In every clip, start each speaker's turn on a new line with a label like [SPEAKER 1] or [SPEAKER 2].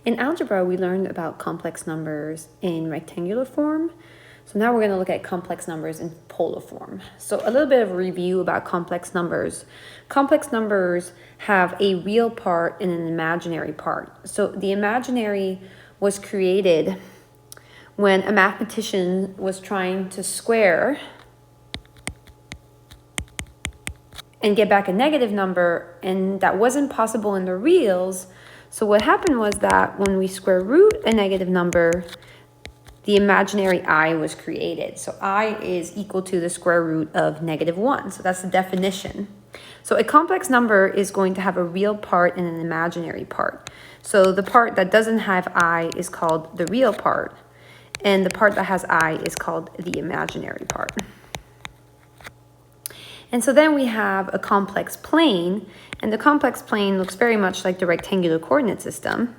[SPEAKER 1] In algebra, we learned about complex numbers in rectangular form. So now we're going to look at complex numbers in polar form. So a little bit of a review about complex numbers. Complex numbers have a real part and an imaginary part. So the imaginary was created when a mathematician was trying to square and get back a negative number, and that wasn't possible in the reals. So what happened was that when we square root a negative number, the imaginary I was created. So I is equal to the square root of -1. So that's the definition. So a complex number is going to have a real part and an imaginary part. So the part that doesn't have I is called the real part, and the part that has I is called the imaginary part. And so then we have a complex plane, and the complex plane looks very much like the rectangular coordinate system.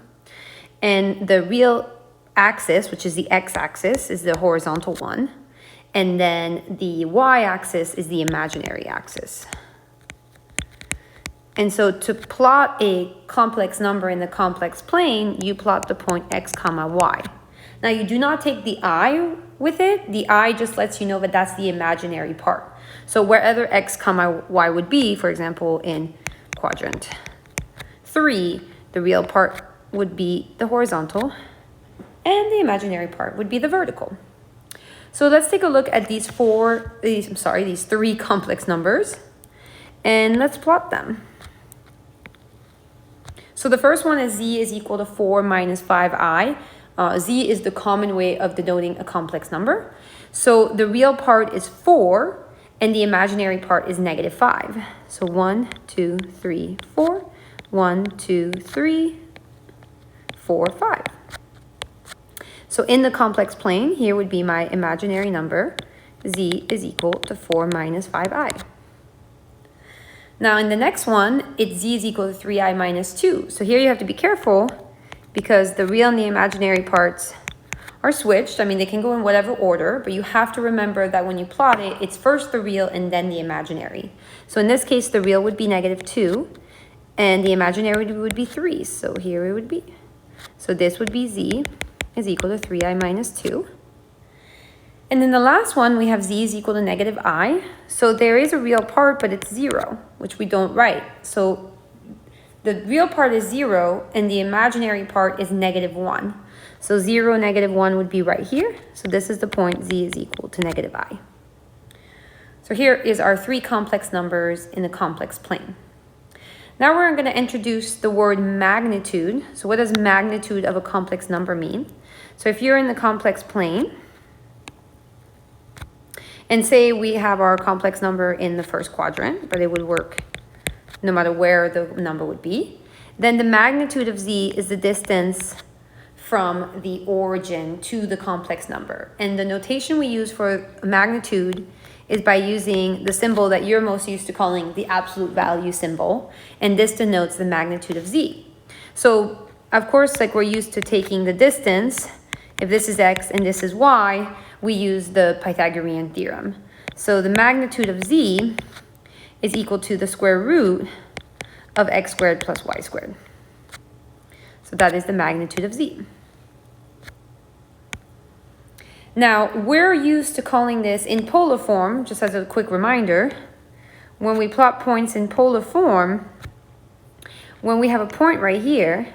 [SPEAKER 1] And the real axis, which is the x-axis, is the horizontal one. And then the y-axis is the imaginary axis. And so to plot a complex number in the complex plane, you plot the point x comma y. Now you do not take the I with it. The I just lets you know that that's the imaginary part. So wherever x comma y would be, for example, in quadrant 3, the real part would be the horizontal, and the imaginary part would be the vertical. So let's take a look at these three complex numbers, and let's plot them. So the first one is z is equal to 4 minus 5i. Z is the common way of denoting a complex number. So the real part is 4, and the imaginary part is -5. So 1, 2, 3, 4. 1, 2, 3, 4, 5. So in the complex plane, here would be my imaginary number. Z is equal to 4 minus 5i. Now in the next one, it's z is equal to 3i minus 2. So here you have to be careful because the real and the imaginary parts are switched. I mean, they can go in whatever order, but you have to remember that when you plot it, it's first the real and then the imaginary. So in this case, the real would be -2 and the imaginary would be 3. So here it would be. So this would be z is equal to 3i minus 2. And then the last one, we have z is equal to -i. So there is a real part, but it's 0, which we don't write. So the real part is 0, and the imaginary part is -1. So 0, -1 would be right here. So this is the point z is equal to -i. So here is our three complex numbers in the complex plane. Now we're going to introduce the word magnitude. So what does magnitude of a complex number mean? So if you're in the complex plane, and say we have our complex number in the first quadrant, but it would work no matter where the number would be, then the magnitude of z is the distance from the origin to the complex number. And the notation we use for magnitude is by using the symbol that you're most used to calling the absolute value symbol, and this denotes the magnitude of z. So of course, like we're used to taking the distance, if this is x and this is y, we use the Pythagorean theorem. So the magnitude of z is equal to the square root of x squared plus y squared. So that is the magnitude of z. Now, we're used to calling this in polar form, just as a quick reminder. When we plot points in polar form, when we have a point right here,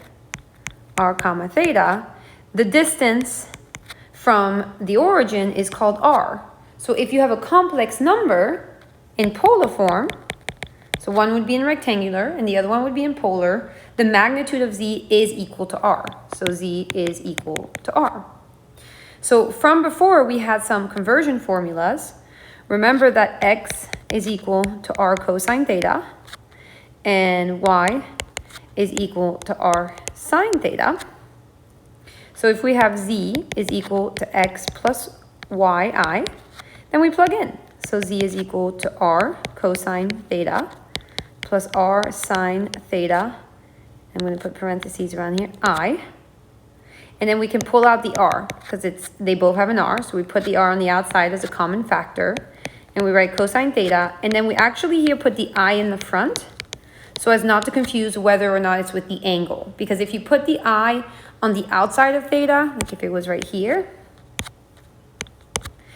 [SPEAKER 1] r comma theta, the distance from the origin is called r. So if you have a complex number in polar form, so one would be in rectangular and the other one would be in polar, the magnitude of z is equal to r. So z is equal to r. So from before, we had some conversion formulas. Remember that x is equal to r cosine theta and y is equal to r sine theta. So if we have z is equal to x plus yi, then we plug in. So z is equal to r cosine theta plus r sine theta. I'm going to put parentheses around here, I. And then we can pull out the r because they both have an r. So we put the r on the outside as a common factor. And we write cosine theta. And then we actually here put the I in the front. so as not to confuse whether or not it's with the angle. Because if you put the I on the outside of theta, like if it was right here,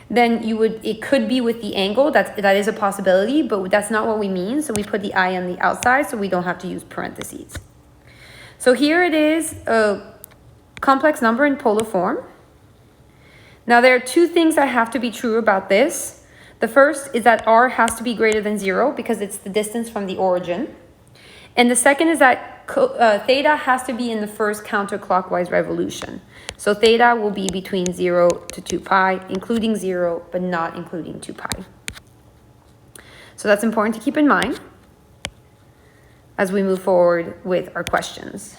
[SPEAKER 1] then it could be with the angle. That is a possibility, but that's not what we mean. So we put the I on the outside so we don't have to use parentheses. So here it is, a complex number in polar form. Now there are two things that have to be true about this. The first is that r has to be greater than 0 because it's the distance from the origin. And the second is that theta has to be in the first counterclockwise revolution. So theta will be between 0 to 2 pi, including 0, but not including 2 pi. So that's important to keep in mind as we move forward with our questions.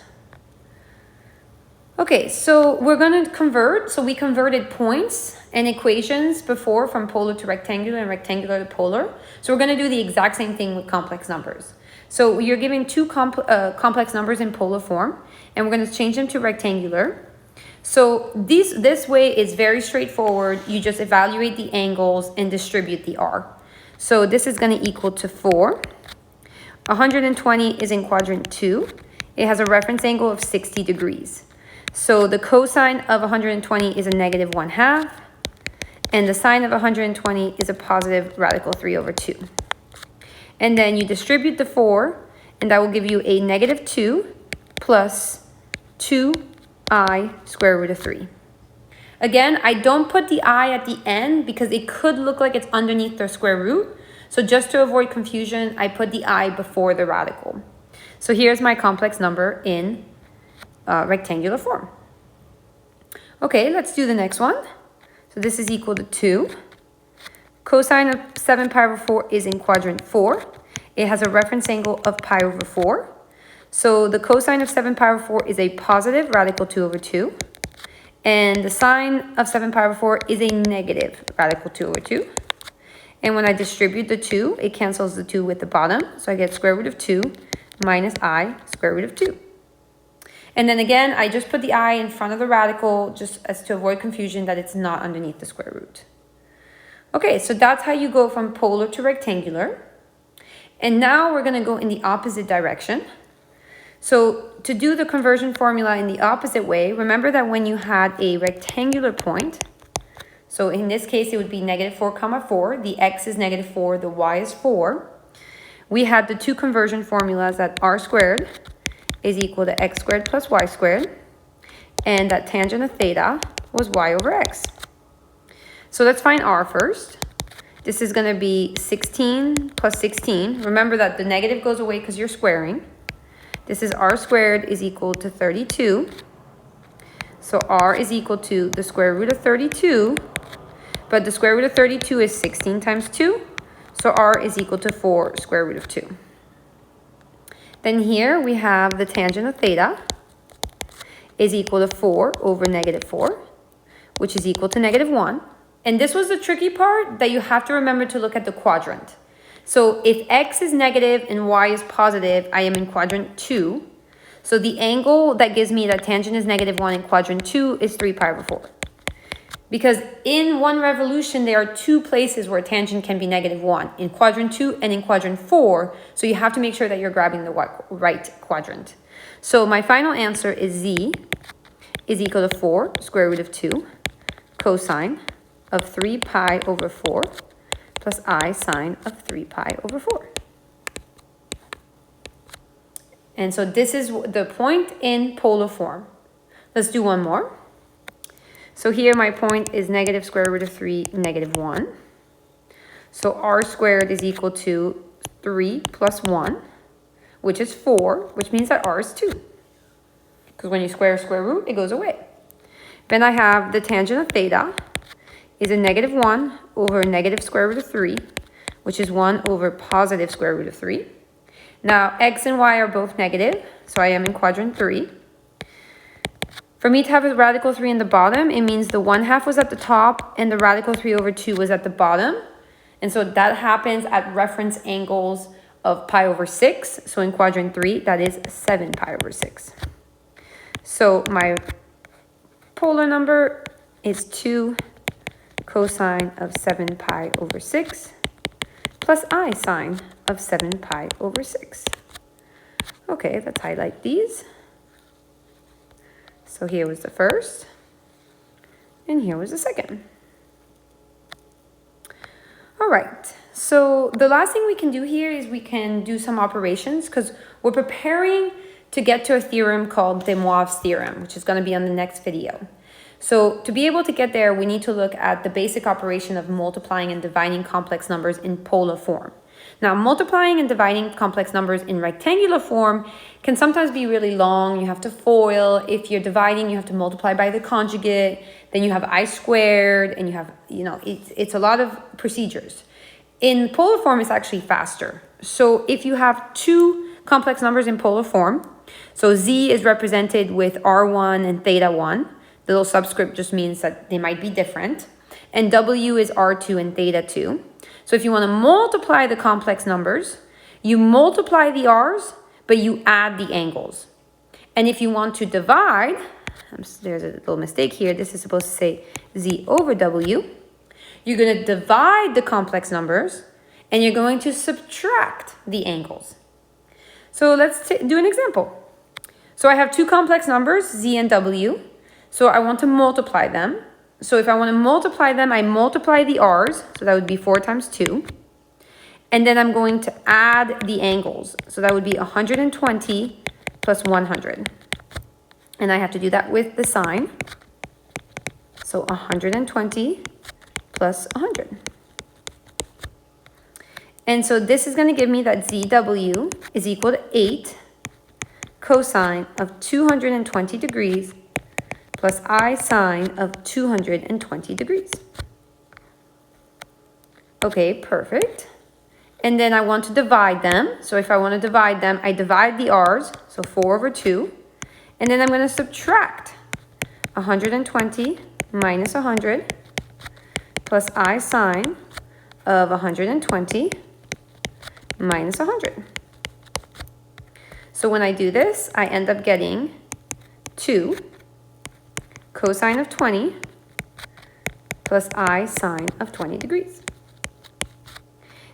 [SPEAKER 1] Okay, so we're going to convert. So we converted points and equations before from polar to rectangular and rectangular to polar. So we're going to do the exact same thing with complex numbers. So you're given two complex numbers in polar form, and we're going to change them to rectangular. So this way is very straightforward. You just evaluate the angles and distribute the r. So this is going to equal to 4. 120 is in quadrant 2. It has a reference angle of 60 degrees. So the cosine of 120 is a negative 1/2, and the sine of 120 is a positive radical 3/2. And then you distribute the 4, and that will give you a negative 2 plus 2i square root of 3. Again, I don't put the I at the end because it could look like it's underneath the square root. So just to avoid confusion, I put the I before the radical. So here's my complex number in rectangular form. Okay, let's do the next one. So this is equal to 2. Cosine of 7 pi over 4 is in quadrant 4. It has a reference angle of pi over 4. So the cosine of 7 pi over 4 is a positive radical 2/2. And the sine of 7 pi over 4 is a negative radical 2/2. And when I distribute the 2, it cancels the 2 with the bottom. So I get square root of 2 minus I square root of 2. And then again, I just put the I in front of the radical just as to avoid confusion that it's not underneath the square root. Okay, so that's how you go from polar to rectangular. And now we're going to go in the opposite direction. So to do the conversion formula in the opposite way, remember that when you had a rectangular point, so in this case, it would be negative 4 comma 4. The x is negative 4, the y is 4. We had the two conversion formulas that r squared is equal to x squared plus y squared, and that tangent of theta was y over x. So let's find r first. This is going to be 16 plus 16. Remember that the negative goes away because you're squaring. This is r squared is equal to 32. So r is equal to the square root of 32, but the square root of 32 is 16 times 2. So r is equal to 4 square root of 2. Then here we have the tangent of theta is equal to 4 over negative 4, which is equal to negative 1. And this was the tricky part, that you have to remember to look at the quadrant. So if x is negative and y is positive, I am in quadrant 2. So the angle that gives me that tangent is negative 1 in quadrant 2 is 3 pi over 4. Because in one revolution, there are two places where tangent can be negative 1, in quadrant 2 and in quadrant 4. So you have to make sure that you're grabbing the right quadrant. So my final answer is z is equal to 4 square root of 2 cosine of 3 pi over 4 plus I sine of 3 pi over 4. And so this is the point in polar form. Let's do one more. So here my point is negative square root of 3, negative 1. So r squared is equal to 3 plus 1, which is 4, which means that r is 2. Because when you square root, it goes away. Then I have the tangent of theta is a negative 1 over negative square root of 3, which is 1 over positive square root of 3. Now, x and y are both negative, so I am in quadrant 3. For me to have a radical 3 in the bottom, it means the 1/2 was at the top and the radical 3/2 was at the bottom. And so that happens at reference angles of pi over 6. So in quadrant 3, that is 7 pi over 6. So my polar number is 2 cosine of 7 pi over 6 plus I sine of 7 pi over 6. Okay, let's highlight these. So here was the first, and here was the second. All right, so the last thing we can do here is we can do some operations because we're preparing to get to a theorem called De Moivre's theorem, which is going to be on the next video. So to be able to get there, we need to look at the basic operation of multiplying and dividing complex numbers in polar form. Now, multiplying and dividing complex numbers in rectangular form can sometimes be really long. You have to FOIL. If you're dividing, you have to multiply by the conjugate. Then you have I squared, and you have, it's a lot of procedures. In polar form, it's actually faster. So if you have two complex numbers in polar form, so Z is represented with R1 and theta 1. The little subscript just means that they might be different. And W is R2 and theta 2. So if you want to multiply the complex numbers, you multiply the R's, but you add the angles. And if you want to divide, there's a little mistake here. This is supposed to say Z over W. You're going to divide the complex numbers, and you're going to subtract the angles. So let's do an example. So I have two complex numbers, Z and W. So I want to multiply them. So if I want to multiply them, I multiply the R's. So that would be 4 times 2. And then I'm going to add the angles. So that would be 120 plus 100. And I have to do that with the sign. So 120 plus 100. And so this is going to give me that ZW is equal to 8 cosine of 220 degrees plus I sine of 220 degrees. Okay, perfect. And then I want to divide them. So if I want to divide them, I divide the R's, so 4 over 2. And then I'm going to subtract 120 minus 100 plus I sine of 120 minus 100. So when I do this, I end up getting 2 cosine of 20 plus I sine of 20 degrees.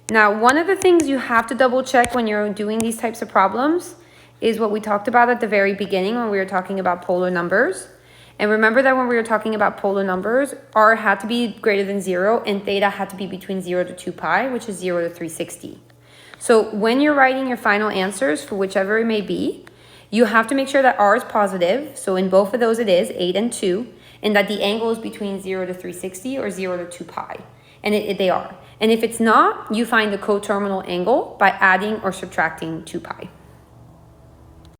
[SPEAKER 1] Now, one of the things you have to double check when you're doing these types of problems is what we talked about at the very beginning when we were talking about polar numbers. And remember that when we were talking about polar numbers, R had to be greater than 0 and theta had to be between 0 to 2 pi, which is 0 to 360. So when you're writing your final answers for whichever it may be, you have to make sure that R is positive. So in both of those it is 8 and 2, and that the angle is between 0 to 360 or 0 to 2 pi. And they are. And if it's not, you find the coterminal angle by adding or subtracting 2 pi.